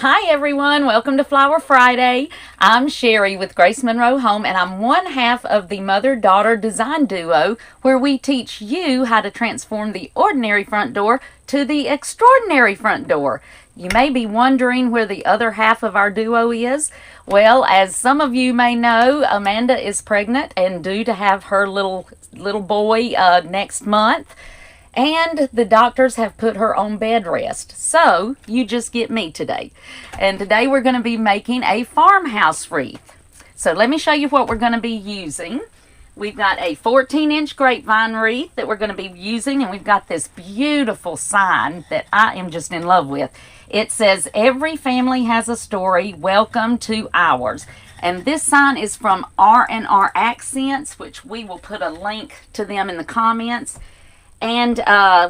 Hi everyone, welcome to Flower Friday. I'm Sherry with Grace Monroe Home, and I'm one half of the mother-daughter design duo where we teach you how to transform the ordinary front door to the extraordinary front door. You may be wondering where the other half of our duo is. Well, as some of you may know, Amanda is pregnant and due to have her little boy next month. And the doctors have put her on bed rest. So you just get me today. And today we're going to be making a farmhouse wreath. So let me show you what we're going to be using. We've got a 14-inch grapevine wreath that we're going to be using. And we've got this beautiful sign that I am just in love with. It says, "Every family has a story. Welcome to ours." And this sign is from R&R Accents, which we will put a link to them in the comments. And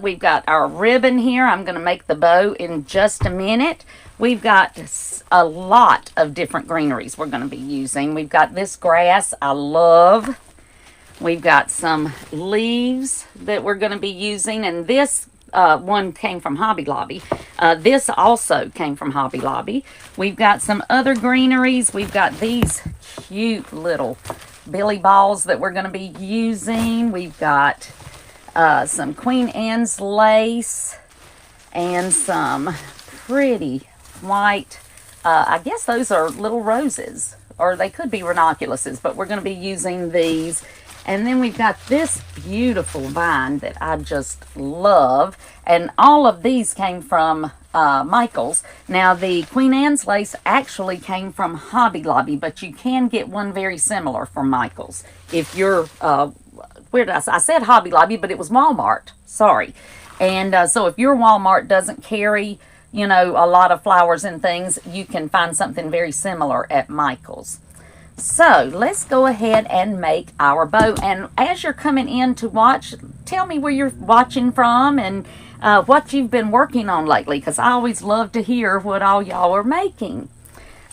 we've got our ribbon here. I'm going to make the bow in just a minute. We've got a lot of different greeneries we're going to be using. We've got this grass I love. We've got some leaves that we're going to be using. And this one came from Hobby Lobby. This also came from Hobby Lobby. We've got some other greeneries. We've got these cute little billy balls that we're going to be using. We've got some Queen Anne's lace and some pretty white, I guess those are little roses, or they could be ranunculuses, but we're going to be using these. And then we've got this beautiful vine that I just love, and all of these came from Michael's. Now the Queen Anne's lace actually came from Hobby Lobby, but you can get one very similar from Michael's if you're where did I said Hobby Lobby, but it was Walmart. Sorry. And so if your Walmart doesn't carry, you know, a lot of flowers and things, you can find something very similar at Michael's. So let's go ahead and make our bow. And as you're coming in to watch, tell me where you're watching from and what you've been working on lately, because I always love to hear what all y'all are making.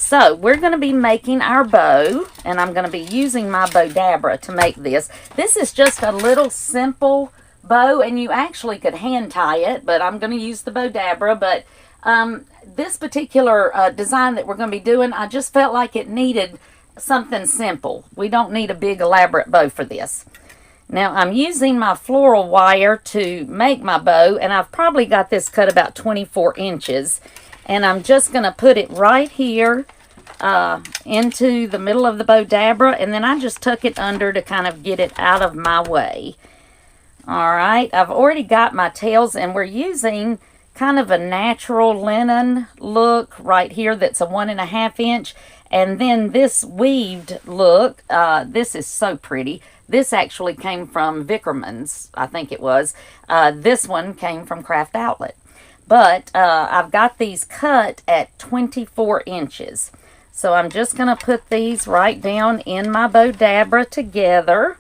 So we're going to be making our bow, and I'm going to be using my Bow-Dabra to make this. This is just a little simple bow, and you actually could hand tie it, but I'm going to use the Bow-Dabra. But this particular design that we're going to be doing, I just felt like it needed something simple. We don't need a big elaborate bow for this. Now I'm using my floral wire to make my bow, and I've probably got this cut about 24 inches. And I'm just going to put it right here into the middle of the Bow-Dabra. And then I just tuck it under to kind of get it out of my way. Alright, I've already got my tails, and we're using kind of a natural linen look right here that's a 1.5 inch. And then this weaved look, this is so pretty. This actually came from Vickerman's, I think it was. This one came from Craft Outlet. But I've got these cut at 24 inches. So I'm just going to put these right down in my Bow-Dabra together.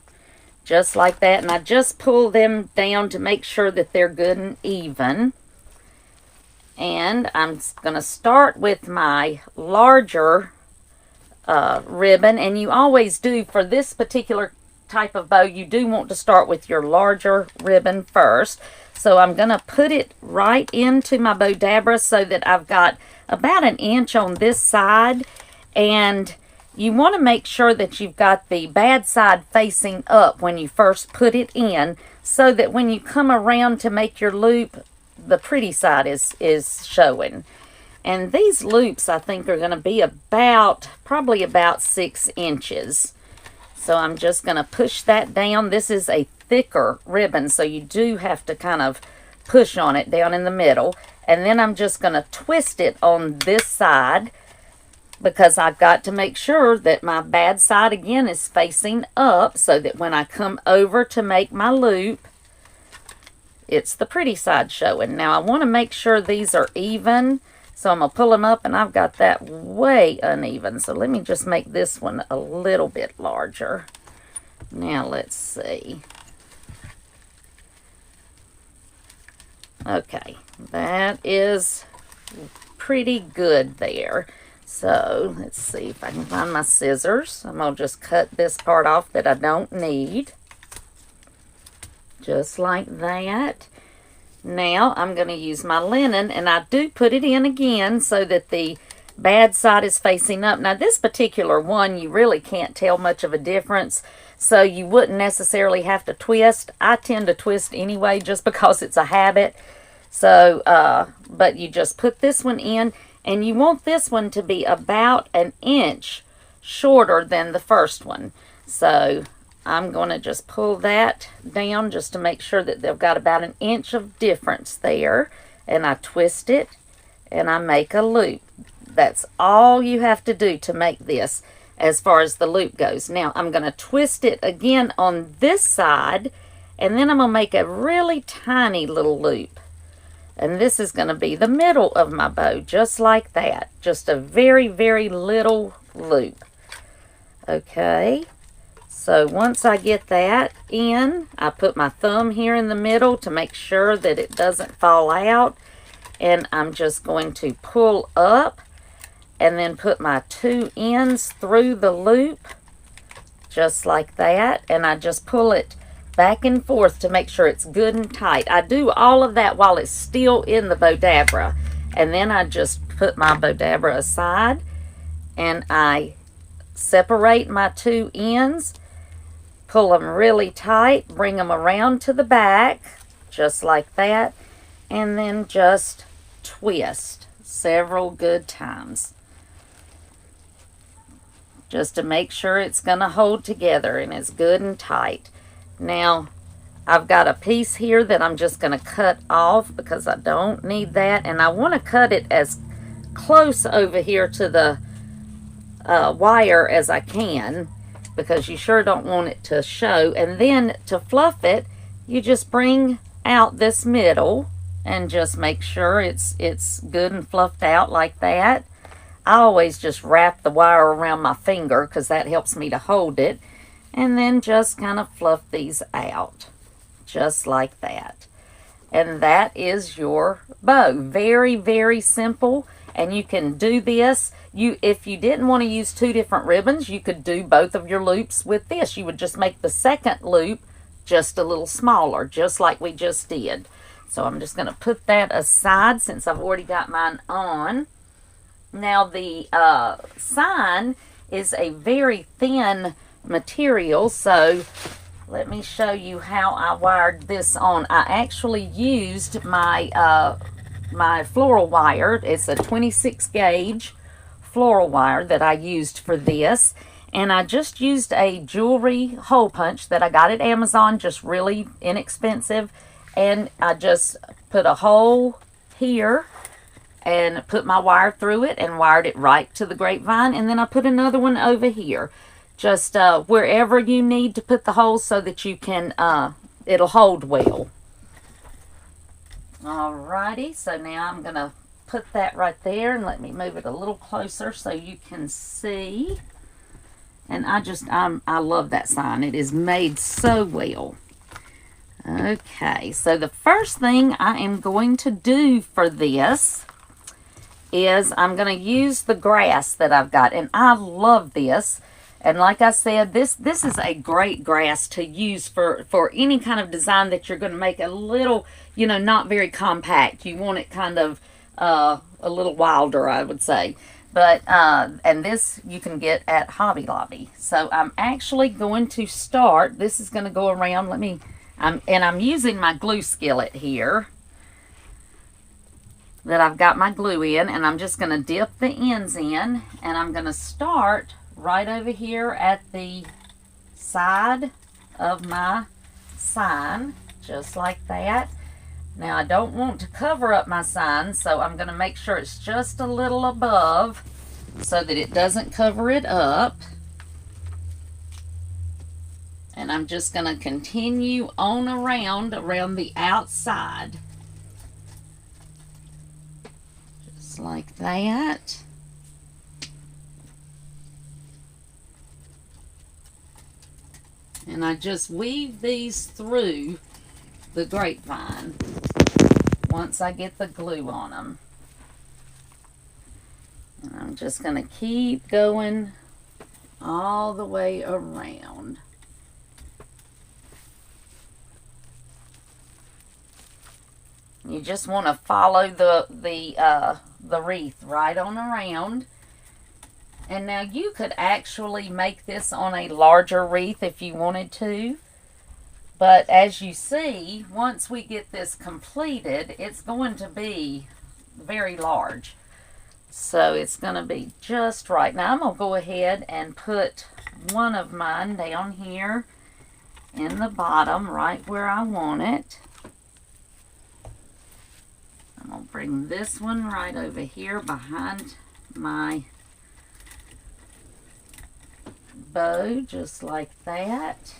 Just like that. And I just pull them down to make sure that they're good and even. And I'm going to start with my larger ribbon. And you always do, for this particular type of bow, you do want to start with your larger ribbon first. So I'm going to put it right into my Bow-Dabra so that I've got about 1 inch on this side. And you want to make sure that you've got the bad side facing up when you first put it in, so that when you come around to make your loop, the pretty side is showing. And these loops I think are going to be probably about 6 inches. So I'm just going to push that down. This is a thicker ribbon, so you do have to kind of push on it down in the middle. And then I'm just going to twist it on this side, because I've got to make sure that my bad side again is facing up, so that when I come over to make my loop, it's the pretty side showing. Now I want to make sure these are even, so I'm going to pull them up, and I've got that way uneven. So let me just make this one a little bit larger. Now let's see. Okay, that is pretty good there. So let's see if I can find my scissors. I'm going to just cut this part off that I don't need. Just like that. Now I'm going to use my linen, and I do put it in again so that the bad side is facing up. Now this particular one, you really can't tell much of a difference, so you wouldn't necessarily have to twist. I tend to twist anyway just because it's a habit. So, but you just put this one in, and you want this one to be about an inch shorter than the first one. So I'm going to just pull that down just to make sure that they've got about an inch of difference there. And I twist it, and I make a loop. That's all you have to do to make this as far as the loop goes. Now I'm going to twist it again on this side, and then I'm going to make a really tiny little loop. And this is going to be the middle of my bow, just like that. Just a very, very little loop. Okay, so once I get that in, I put my thumb here in the middle to make sure that it doesn't fall out. And I'm just going to pull up and then put my two ends through the loop, just like that. And I just pull it back and forth to make sure it's good and tight. I do all of that while it's still in the Bodabra. And then I just put my Bodabra aside, and I separate my two ends, pull them really tight, bring them around to the back, just like that, and then just twist several good times, just to make sure it's going to hold together and it's good and tight. Now, I've got a piece here that I'm just going to cut off because I don't need that. And I want to cut it as close over here to the wire as I can, because you sure don't want it to show. And then to fluff it, you just bring out this middle and just make sure it's good and fluffed out like that. I always just wrap the wire around my finger because that helps me to hold it. And then just kind of fluff these out, just like that. And that is your bow. Very, very simple. And you can do this. If you didn't want to use two different ribbons, you could do both of your loops with this. You would just make the second loop just a little smaller, just like we just did. So I'm just going to put that aside since I've already got mine on. Now the sign is a very thin material, so let me show you how I wired this on. I actually used my my floral wire. It's a 26 gauge floral wire that I used for this, and I just used a jewelry hole punch that I got at Amazon, just really inexpensive, and I just put a hole here and put my wire through it and wired it right to the grapevine, and then I put another one over here, just wherever you need to put the holes so that you can it'll hold well. Alrighty, so now I'm gonna put that right there, and let me move it a little closer so you can see. And I love that sign. It is made so well. Okay, so the first thing I am going to do for this is I'm going to use the grass that I've got, and I love this. And like I said, this is a great grass to use for any kind of design that you're going to make a little, not very compact. You want it kind of a little wilder, I would say. But, and this you can get at Hobby Lobby. So I'm actually going to start, this is going to go around, I'm using my glue skillet here that I've got my glue in, and I'm just going to dip the ends in, and I'm going to start right over here at the side of my sign, just like that. Now I don't want to cover up my sign, so I'm going to make sure it's just a little above so that it doesn't cover it up. And I'm just going to continue on around the outside. Just like that. And I just weave these through the grapevine once I get the glue on them. And I'm just going to keep going all the way around. You just want to follow the wreath right on around. And now you could actually make this on a larger wreath if you wanted to. But as you see, once we get this completed, it's going to be very large. So it's going to be just right. Now I'm going to go ahead and put one of mine down here in the bottom, right where I want it. I'm going to bring this one right over here behind my bow, just like that.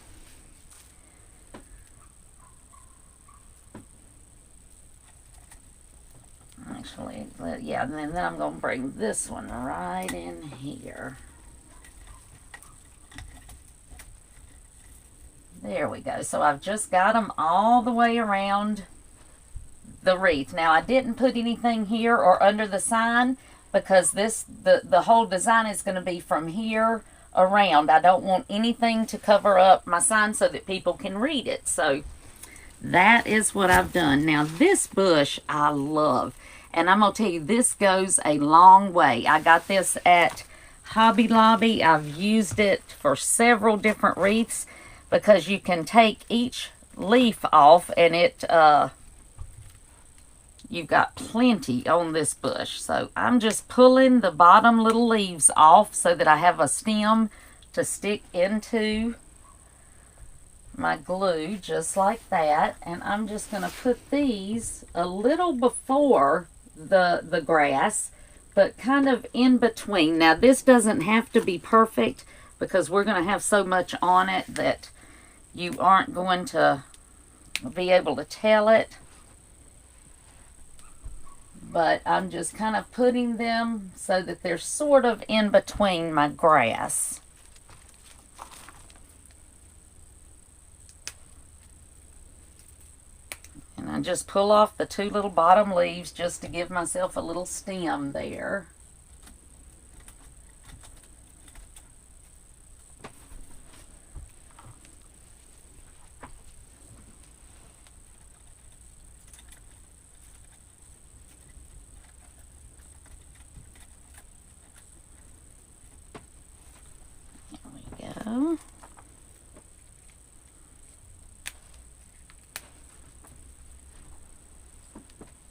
Actually, yeah, and then I'm going to bring this one right in here. There we go. So I've just got them all the way around the wreath. Now I didn't put anything here or under the sign because the whole design is going to be from here around. I don't want anything to cover up my sign so that people can read it. So that is what I've done. Now this bush I love. And I'm going to tell you, this goes a long way. I got this at Hobby Lobby. I've used it for several different wreaths because you can take each leaf off and it, you've got plenty on this bush. So I'm just pulling the bottom little leaves off so that I have a stem to stick into my glue just like that. And I'm just going to put these a little before the grass, but kind of in between. Now this doesn't have to be perfect because we're going to have so much on it that you aren't going to be able to tell it, but I'm just kind of putting them so that they're sort of in between my grass. And I just pull off the two little bottom leaves just to give myself a little stem there. There we go.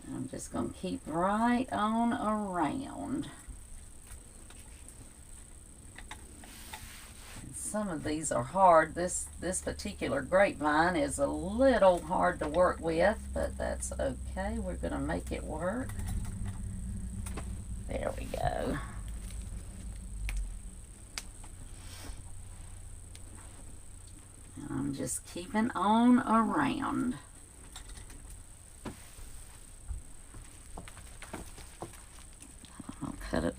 I'm just going to keep right on around. And some of these are hard. This particular grapevine is a little hard to work with, but that's okay. We're going to make it work. There we go. And I'm just keeping on around.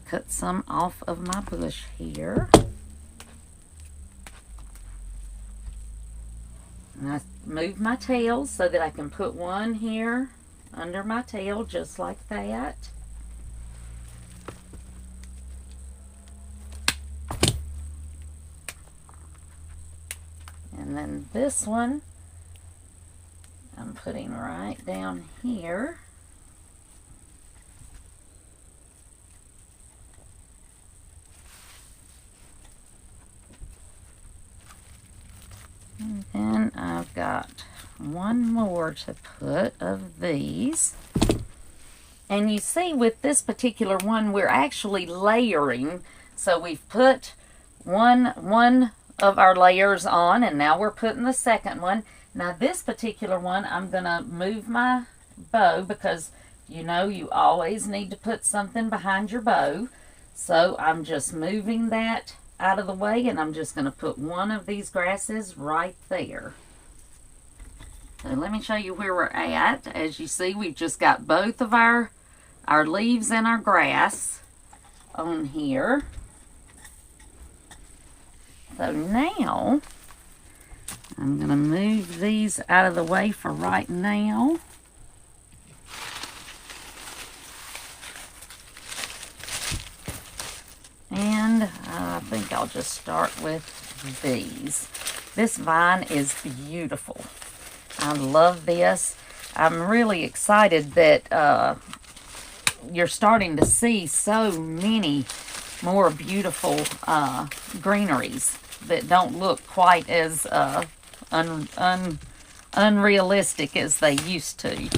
Cut some off of my bush here. And I move my tail so that I can put one here under my tail just like that. And then this one I'm putting right down here. And then I've got one more to put of these. And you see with this particular one, we're actually layering. So we've put one of our layers on, and now we're putting the second one. Now this particular one, I'm going to move my bow because you know you always need to put something behind your bow. So I'm just moving that out of the way, and I'm just going to put one of these grasses right there. So let me show you where we're at. As you see, we've just got both of our leaves and our grass on here. So now I'm going to move these out of the way for right now. And I think I'll just start with these. This vine is beautiful. I love this. I'm really excited that you're starting to see so many more beautiful greeneries that don't look quite as unrealistic as they used to.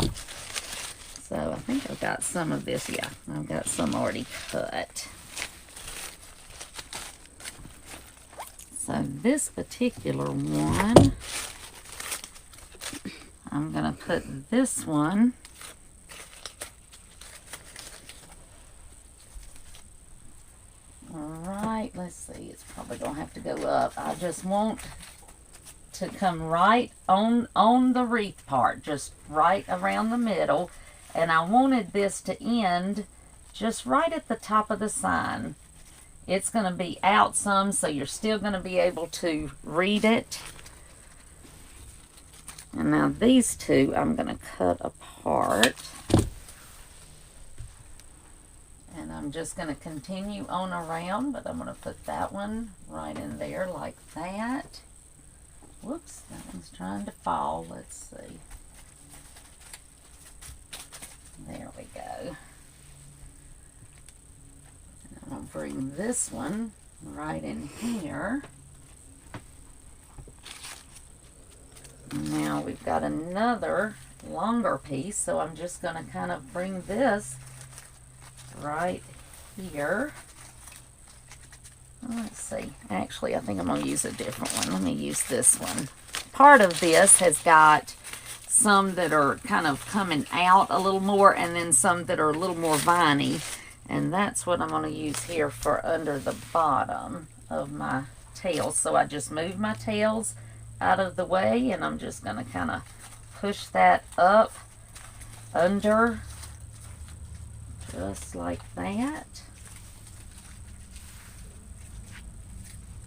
So I think I've got some of this. Yeah, I've got some already cut. So this particular one, I'm going to put this one right, let's see, it's probably going to have to go up. I just want to come right on the wreath part, just right around the middle. And I wanted this to end just right at the top of the sign. It's going to be out some, so you're still going to be able to read it. And now these two I'm going to cut apart. And I'm just going to continue on around, but I'm going to put that one right in there like that. Whoops, that one's trying to fall. Let's see. There we go. And I'm going to bring this one right in here. Now we've got another longer piece, so I'm just going to kind of bring this right here. Let's see. Actually, I think I'm going to use a different one. Let me use this one. Part of this has got some that are kind of coming out a little more, and then some that are a little more viney. And that's what I'm going to use here for under the bottom of my tails. So I just move my tails out of the way, and I'm just going to kind of push that up under, just like that,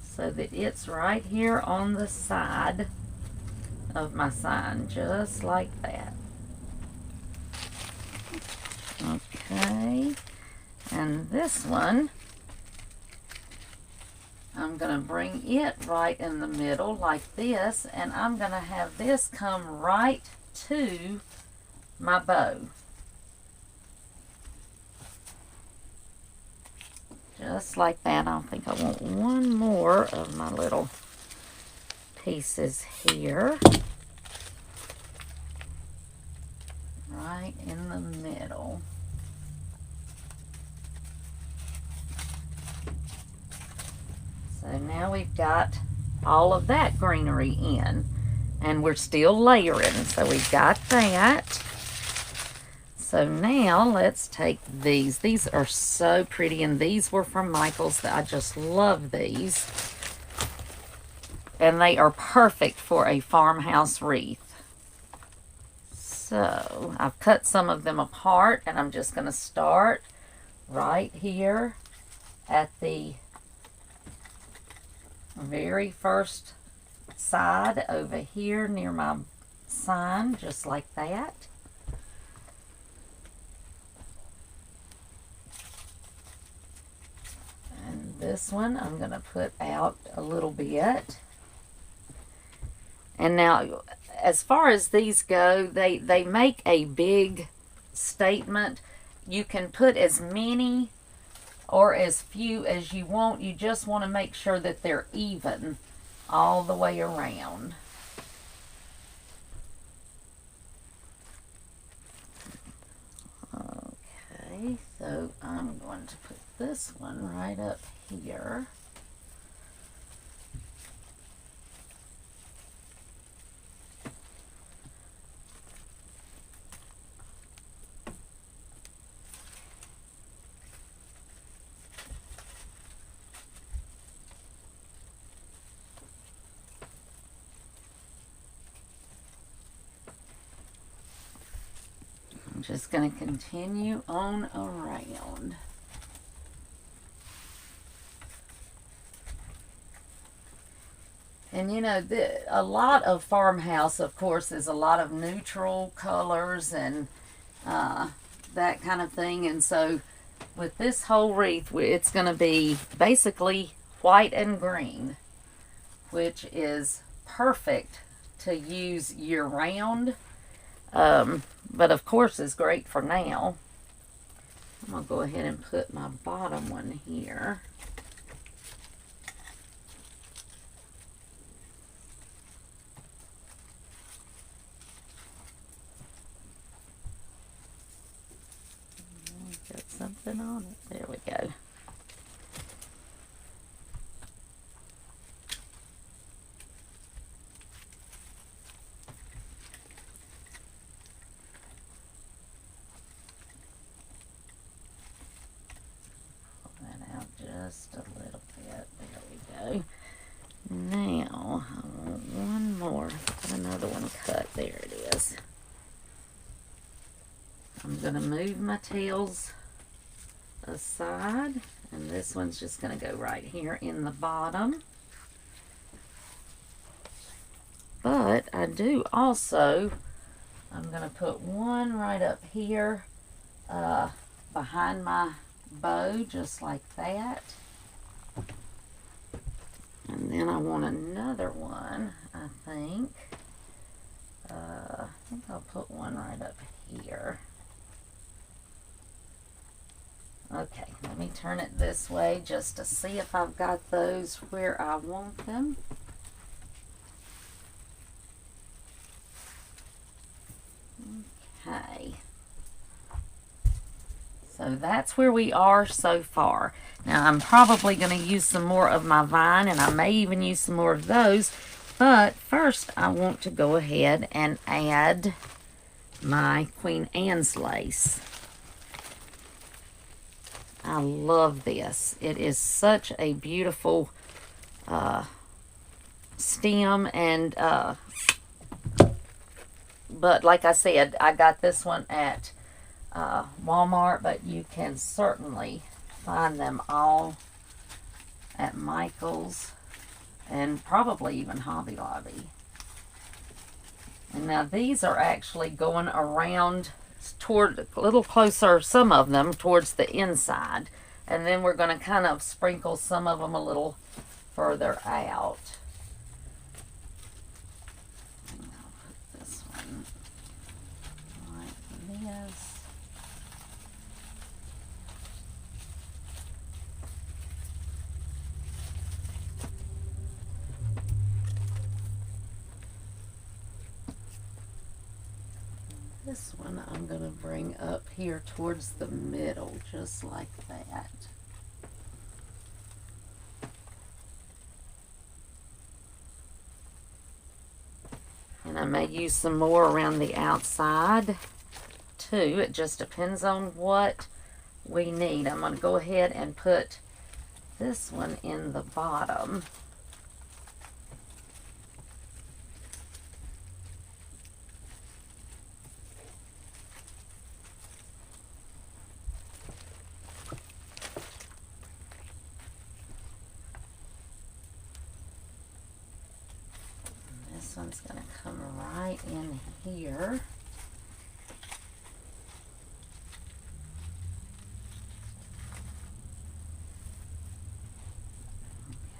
so that it's right here on the side of my sign, just like that. Okay, and this one, I'm going to bring it right in the middle like this, and I'm going to have this come right to my bow. Just like that. I think I want one more of my little pieces here. Right in the middle. So now we've got all of that greenery in, and we're still layering. So we've got that. So now let's take these. These are so pretty, and these were from Michael's. I just love these. And they are perfect for a farmhouse wreath. So I've cut some of them apart, and I'm just going to start right here at the very first side over here near my sign, just like that. And this one I'm going to put out a little bit. And now, as far as these go, they make a big statement. You can put as many or as few as you want. You just want to make sure that they're even all the way around. Okay, so I'm going to put this one right up here. Just going to continue on around. And you know, a lot of farmhouse, of course, is a lot of neutral colors and that kind of thing. And so with this whole wreath, it's going to be basically white and green, which is perfect to use year-round. But of course is great for now. I'm going to go ahead and put my bottom one here. Got something on it. There we go. Just a little bit. There we go. Now, I want one more. Got another one cut. There it is. I'm going to move my tails aside, and this one's just going to go right here in the bottom. But I do also, I'm going to put one right up here behind my bow, just like that. And then I want another one, I think. I think I'll put one right up here. Okay, let me turn it this way just to see if I've got those where I want them. Okay. So that's where we are so far. Now I'm probably going to use some more of my vine, and I may even use some more of those. But first I want to go ahead and add my Queen Anne's lace. I love this. It is such a beautiful stem, and but like I said, I got this one at Walmart, but you can certainly find them all at Michael's and probably even Hobby Lobby. And now these are actually going around toward a little closer, some of them towards the inside, and then we're going to kind of sprinkle some of them a little further out. And I'll put this one like this. This one I'm going to bring up here towards the middle, just like that. And I may use some more around the outside too. It just depends on what we need. I'm going to go ahead and put this one in the bottom. This one's going to come right in here.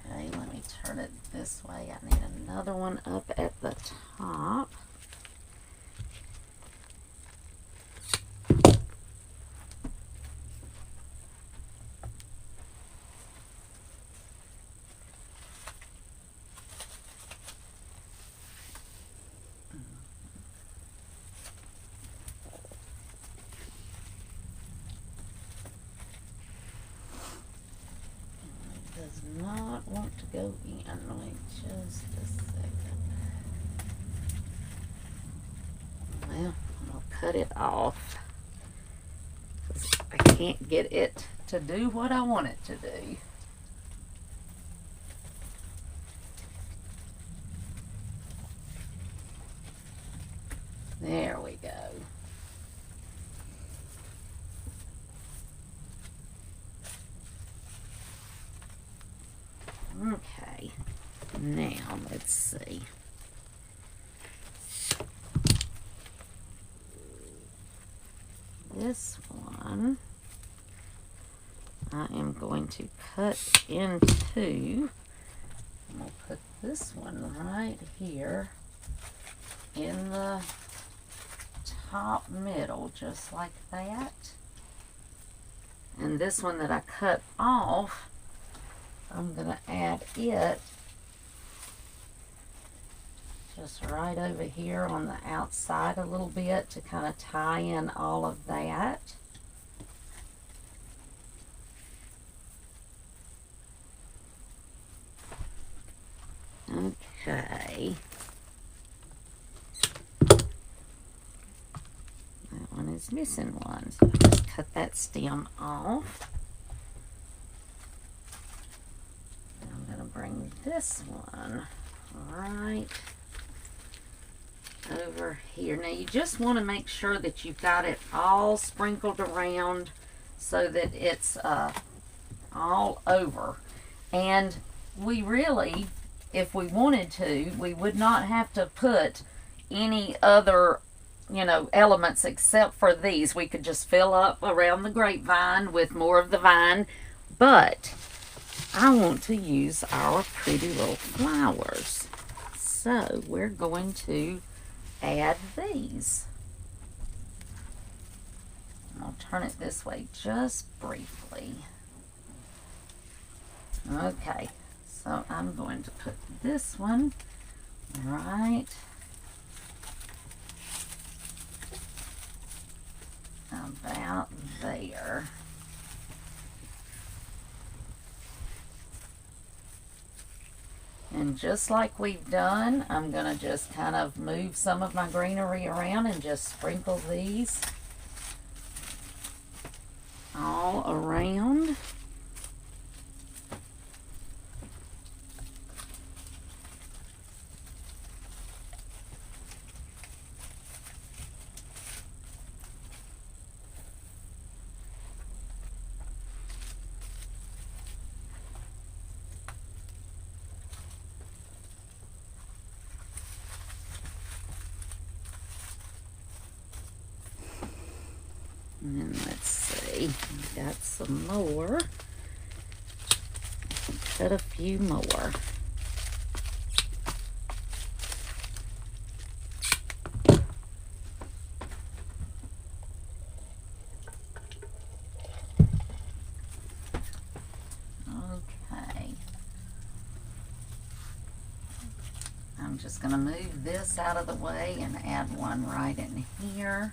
Okay, let me turn it this way. I need another one up at the top. Not want to go in. Wait just a second. Well, I'm going to cut it off because I can't get it to do what I want it to do. There we go. Okay, now let's see. This one I am going to cut into. I'm going to put this one right here in the top middle, just like that. And this one that I cut off, I'm going to add it just right over here on the outside a little bit to kind of tie in all of that. Okay. That one is missing one, so I'll just cut that stem off. I'm going to bring this one right over here. Now you just want to make sure that you've got it all sprinkled around so that it's all over. And we really, if we wanted to, we would not have to put any other, you know, elements except for these. We could just fill up around the grapevine with more of the vine, but I want to use our pretty little flowers. So we're going to add these. I'll turn it this way just briefly. Okay, so I'm going to put this one right about there. And just like we've done, I'm going to just kind of move some of my greenery around and just sprinkle these all around. And let's see, I've got some more. Cut a few more. Okay. I'm just going to move this out of the way and add one right in here.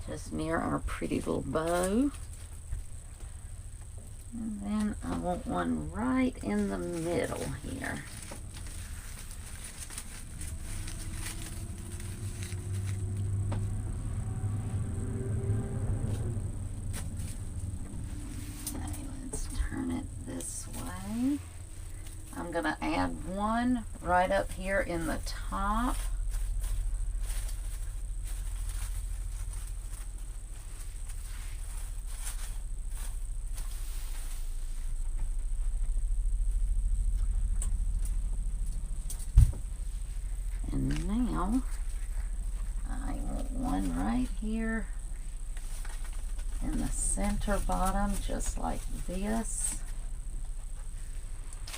Just near our pretty little bow. And then I want one right in the middle here. Okay, let's turn it this way. I'm going to add one right up here in the top. And now I want one right here in the center bottom, just like this.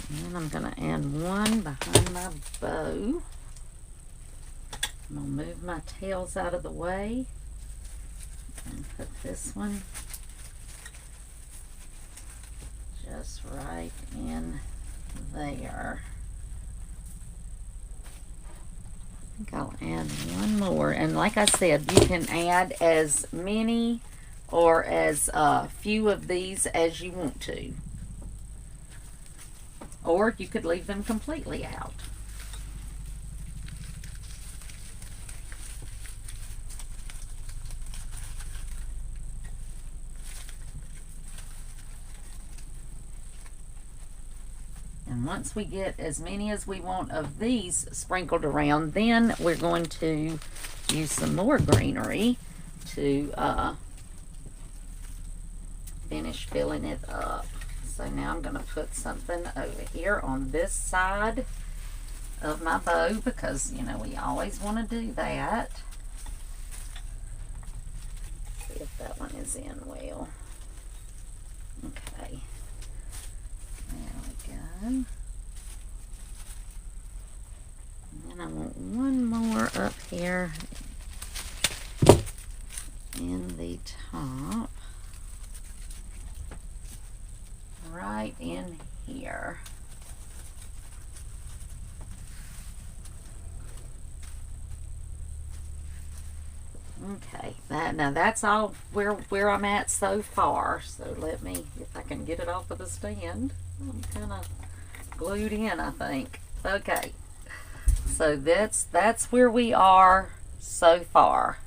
And then I'm going to add one behind my bow. I'm going to move my tails out of the way and put this one just right in there. I think I'll add one more. And like I said, you can add as many or as few of these as you want to. Or you could leave them completely out. And once we get as many as we want of these sprinkled around, then we're going to use some more greenery to finish filling it up. So now I'm going to put something over here on this side of my bow because, you know, we always want to do that. See if that one is in well. Okay. There we go. And then I want one more up here in the Okay, now that's all where I'm at so far. So let me, if I can get it off of the stand. I'm kind of glued in, I think. Okay, so that's where we are so far.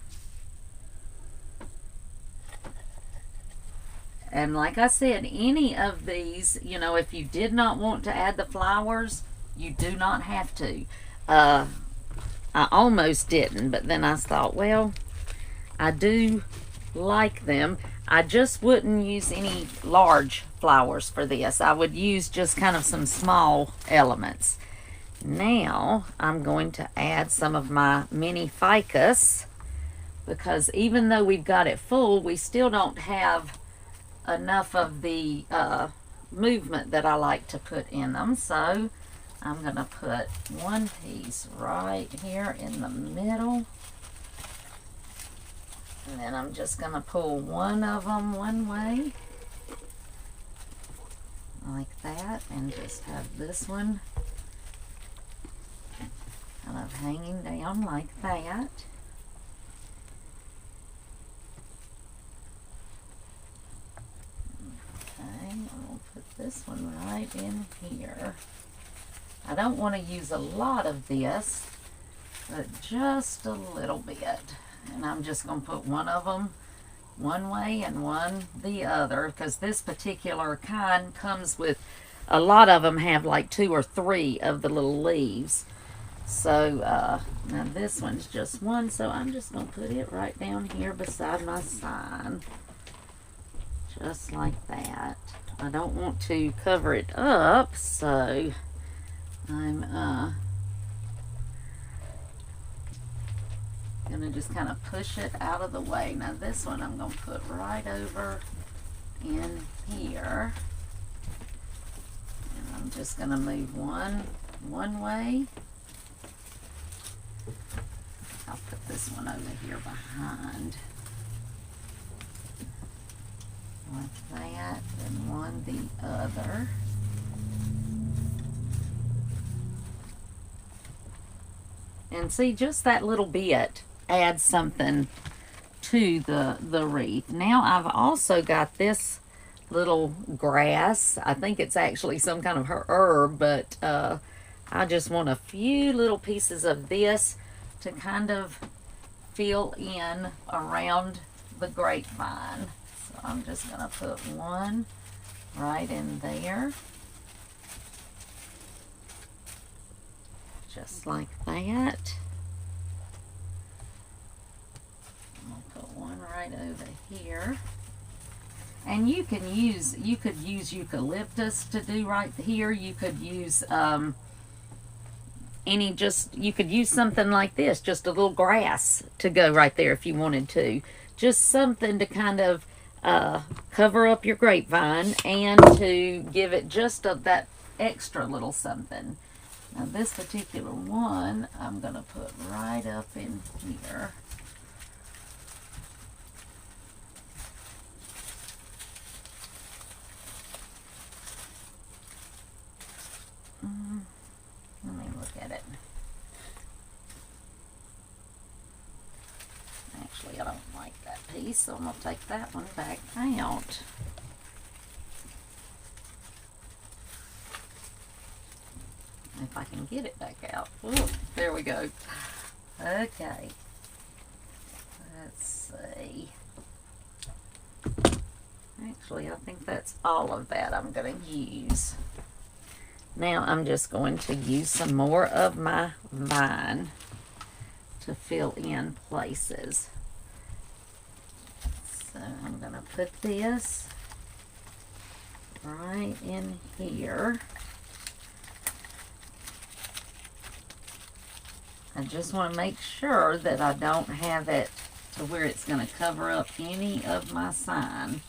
And like I said, any of these, you know, if you did not want to add the flowers, you do not have to. I almost didn't, but then I thought, well, I do like them. I just wouldn't use any large flowers for this. I would use just kind of some small elements. Now I'm going to add some of my mini ficus, because even though we've got it full, we still don't have enough of the movement that I like to put in them. So I'm going to put one piece right here in the middle. And then I'm just going to pull one of them one way, like that, and just have this one kind of hanging down like that. Okay, I'll put this one right in here. I don't want to use a lot of this, but just a little bit. And I'm just going to put one of them one way and one the other, because this particular kind comes with, a lot of them have like 2 or 3 of the little leaves. So now this one's just one, so I'm just going to put it right down here beside my sign. Just like that. I don't want to cover it up, so I'm gonna just kind of push it out of the way. Now this one I'm gonna put right over in here, and I'm just gonna move one way. I'll put this one over here behind, like that, and one the other. And see, just that little bit adds something to the wreath. Now I've also got this little grass. I think it's actually some kind of herb, but I just want a few little pieces of this to kind of fill in around the grapevine. So I'm just going to put one right in there. Just like that. I'll put one right over here. And you could use eucalyptus to do right here. You could use you could use something like this, just a little grass to go right there if you wanted to. Just something to kind of cover up your grapevine and to give it just that extra little something. Now this particular one, I'm going to put right up in here. Let me look at it. Actually, I don't like that piece, so I'm going to take that one back out. If I can get it back out. Ooh, there we go. Okay. Let's see. Actually, I think that's all of that I'm going to use. Now I'm just going to use some more of my vine to fill in places. So I'm going to put this right in here. I just want to make sure that I don't have it to where it's going to cover up any of my sign.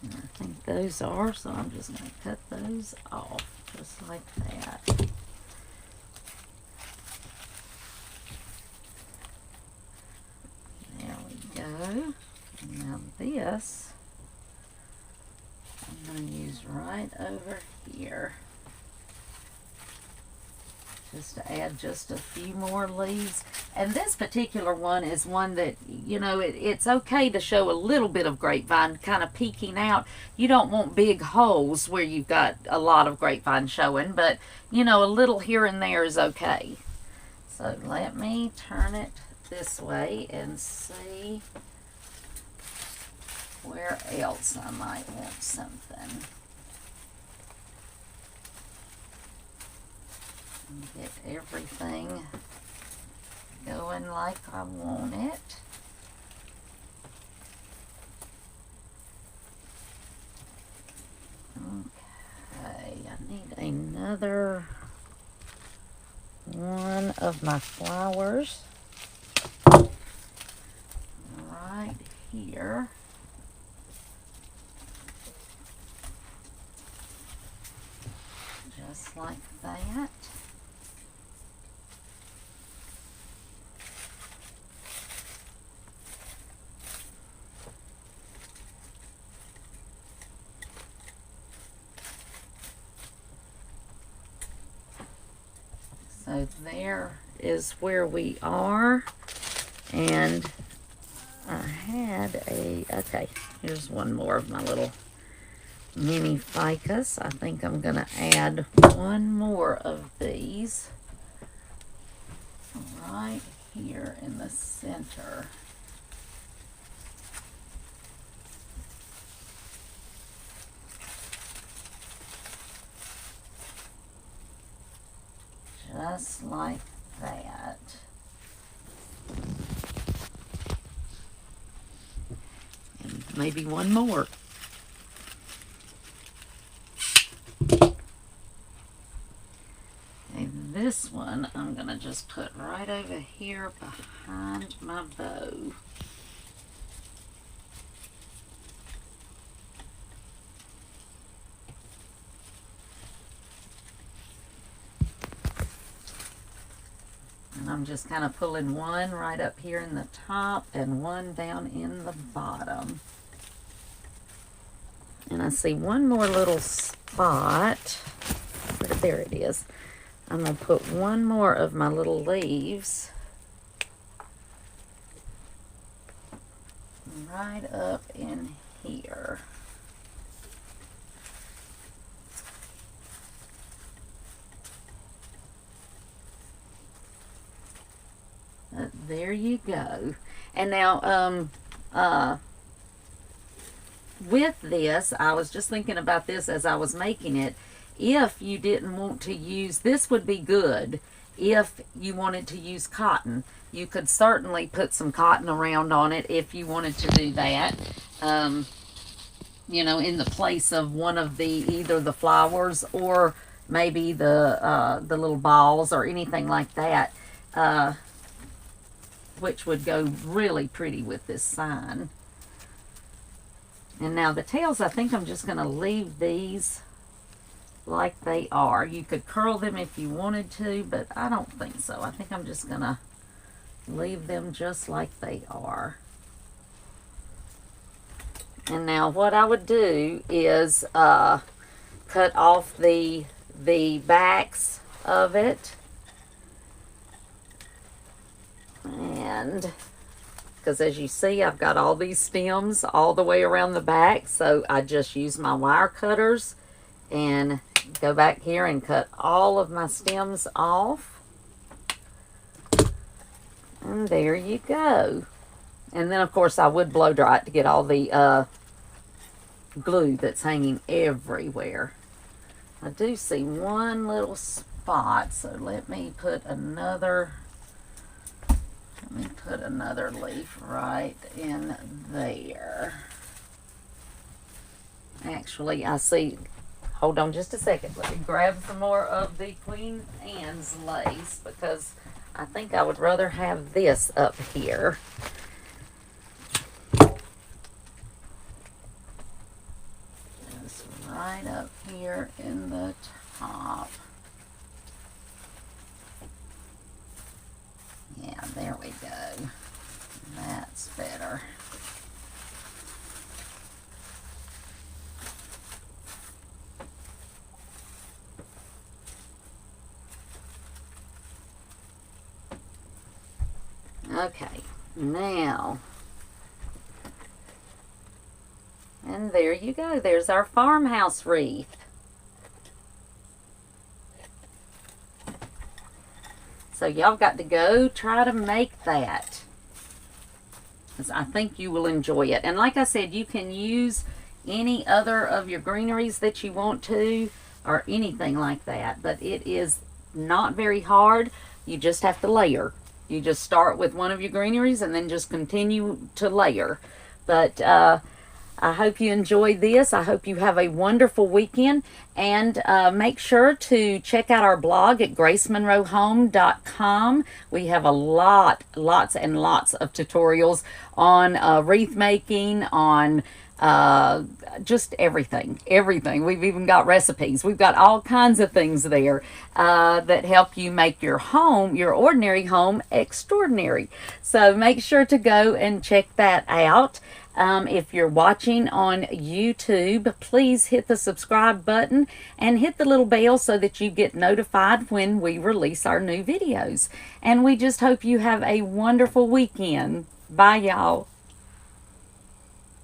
And I think those are, so I'm just going to cut those off just like that. There we go. Now this I'm going to use right over here. just to add just a few more leaves. And this particular one is one that, you know, it's okay to show a little bit of grapevine kind of peeking out. You don't want big holes where you've got a lot of grapevine showing, but, you know, a little here and there is okay. So let me turn it this way and see where else I might want something. Get everything going like I want it. Okay, I need another one of my flowers right here. Just like that. So there is where we are, and I had okay, here's one more of my little mini ficus. I think I'm going to add one more of these right here in the center. Just like that. And maybe one more. And this one I'm going to just put right over here behind my bow. And I'm just kind of pulling one right up here in the top and one down in the bottom. And I see one more little spot. There it is. I'm going to put one more of my little leaves right up in here. There you go. And now, with this, I was just thinking about this as I was making it. If you didn't want to use, this would be good if you wanted to use cotton. You could certainly put some cotton around on it if you wanted to do that. You know, in the place of one of the, either the flowers or maybe the little balls or anything like that. Which would go really pretty with this sign. And now the tails, I think I'm just going to leave these like they are. You could curl them if you wanted to, but I don't think so. I think I'm just going to leave them just like they are. And now what I would do is cut off the backs of it. And because as you see, I've got all these stems all the way around the back, so I just use my wire cutters and go back here and cut all of my stems off. And there you go. And then of course I would blow dry it to get all the glue that's hanging everywhere. I do see one little spot, so let me put another leaf right in there. Actually, I see, hold on just a second. Let me grab some more of the Queen Anne's lace because I think I would rather have this up here. Just right up here in the top. Yeah, there we go. That's better. Okay, now, and there you go. There's our farmhouse wreath. So y'all got to go try to make that, 'cause I think you will enjoy it. And like I said, you can use any other of your greeneries that you want to, or anything like that. But it is not very hard. You just have to layer. You just start with one of your greeneries and then just continue to layer. But I hope you enjoyed this. I hope you have a wonderful weekend. And make sure to check out our blog at gracemonroehome.com. We have lots and lots of tutorials on wreath making, on just everything. We've even got recipes. We've got all kinds of things there that help you make your home, your ordinary home, extraordinary. So make sure to go and check that out. If you're watching on YouTube, please hit the subscribe button and hit the little bell so that you get notified when we release our new videos. And we just hope you have a wonderful weekend. Bye, y'all.